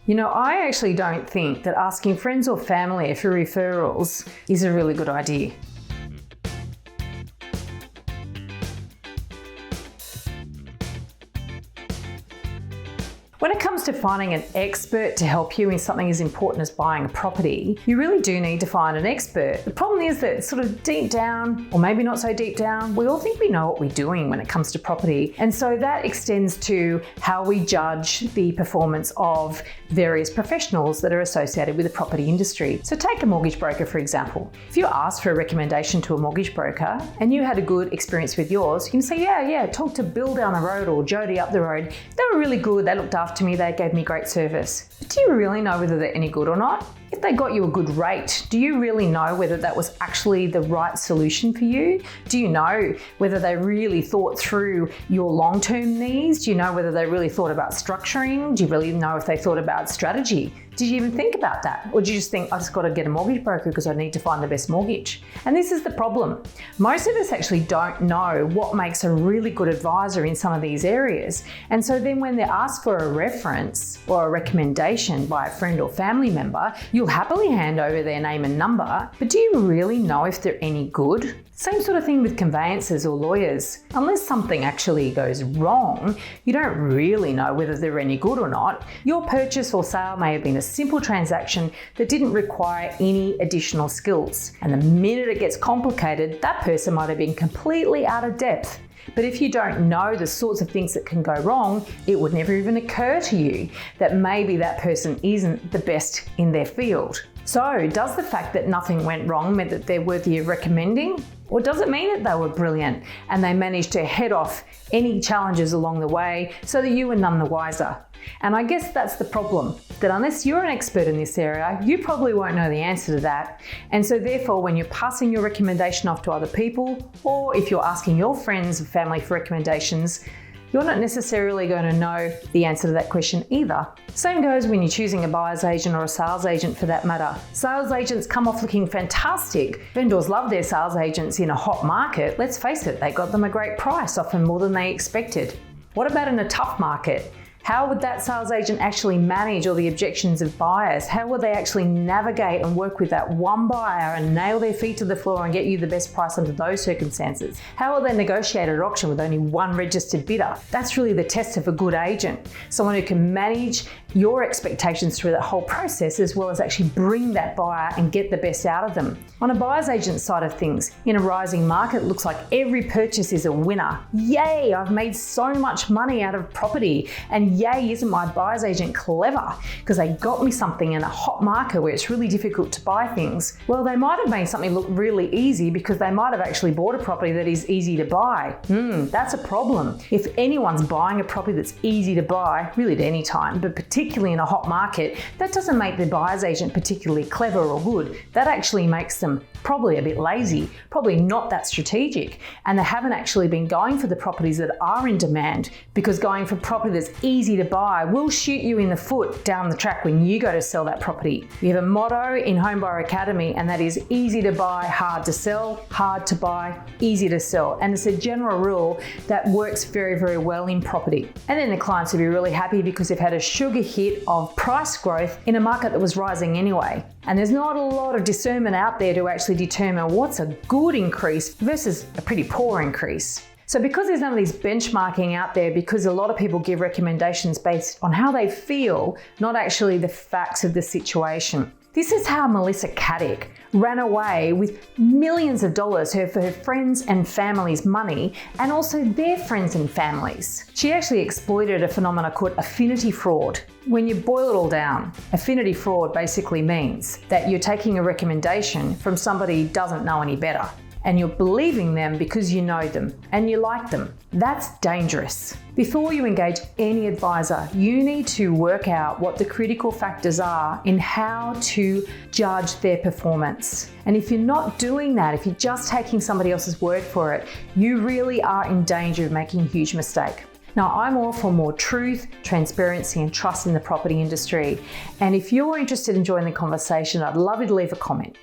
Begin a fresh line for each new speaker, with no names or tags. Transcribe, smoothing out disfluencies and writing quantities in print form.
You know, I actually don't think that asking friends or family for referrals is a really good idea. When it comes to finding an expert to help you in something as important as buying a property, you really do need to find an expert. The problem is that sort of deep down, or maybe not so deep down, we all think we know what we're doing when it comes to property. And so that extends to how we judge the performance of various professionals that are associated with the property industry. So take a mortgage broker, for example. If you ask for a recommendation to a mortgage broker and you had a good experience with yours, you can say, yeah, talk to Bill down the road or Jody up the road. They were really good, they looked after me, they gave me great service. But do you really know whether they're any good or not? If they got you a good rate, do you really know whether that was actually the right solution for you? Do you know whether they really thought through your long-term needs? Do you know whether they really thought about structuring? Do you really know if they thought about strategy? Did you even think about that? Or do you just think, I just got to get a mortgage broker because I need to find the best mortgage? And this is the problem. Most of us actually don't know what makes a really good advisor in some of these areas. And so then when they're asked for a reference or a recommendation by a friend or family member, you'll happily hand over their name and number, but do you really know if they're any good? Same sort of thing with conveyancers or lawyers. Unless something actually goes wrong, you don't really know whether they're any good or not. Your purchase or sale may have been a simple transaction that didn't require any additional skills. And the minute it gets complicated, that person might have been completely out of depth. But if you don't know the sorts of things that can go wrong, it would never even occur to you that maybe that person isn't the best in their field. So, does the fact that nothing went wrong mean that they're worthy of recommending? Or does it mean that they were brilliant and they managed to head off any challenges along the way so that you were none the wiser? And I guess that's the problem, that unless you're an expert in this area, you probably won't know the answer to that. And so therefore, when you're passing your recommendation off to other people, or if you're asking your friends and family for recommendations, you're not necessarily going to know the answer to that question either. Same goes when you're choosing a buyer's agent or a sales agent for that matter. Sales agents come off looking fantastic. Vendors love their sales agents in a hot market. Let's face it, they got them a great price, often more than they expected. What about in a tough market? How would that sales agent actually manage all the objections of buyers? How would they actually navigate and work with that one buyer and nail their feet to the floor and get you the best price under those circumstances? How will they negotiate at auction with only one registered bidder? That's really the test of a good agent. Someone who can manage your expectations through that whole process, as well as actually bring that buyer and get the best out of them. On a buyer's agent side of things, in a rising market, it looks like every purchase is a winner. Yay, I've made so much money out of property. And yay, isn't my buyer's agent clever? Because they got me something in a hot market where it's really difficult to buy things. Well, they might have made something look really easy because they might have actually bought a property that is easy to buy. That's a problem. If anyone's buying a property that's easy to buy, really at any time, but particularly in a hot market, that doesn't make the buyer's agent particularly clever or good. That actually makes them probably a bit lazy, probably not that strategic, and they haven't actually been going for the properties that are in demand, because going for property that's easy to buy will shoot you in the foot down the track when you go to sell that property. We have a motto in Homebuyer Academy, and that is easy to buy, hard to sell, hard to buy, easy to sell. And it's a general rule that works very, very well in property. And then the clients will be really happy because they've had a sugar hit of price growth in a market that was rising anyway. And there's not a lot of discernment out there to actually determine what's a good increase versus a pretty poor increase. So because there's none of these benchmarking out there, because a lot of people give recommendations based on how they feel, not actually the facts of the situation. This is how Melissa Caddick ran away with millions of dollars for her friends and family's money, and also their friends and families. She actually exploited a phenomenon called affinity fraud. When you boil it all down, affinity fraud basically means that you're taking a recommendation from somebody who doesn't know any better, and you're believing them because you know them and you like them. That's dangerous. Before you engage any advisor, you need to work out what the critical factors are in how to judge their performance. And if you're not doing that, if you're just taking somebody else's word for it, you really are in danger of making a huge mistake. Now, I'm all for more truth, transparency, and trust in the property industry. And if you're interested in joining the conversation, I'd love you to leave a comment.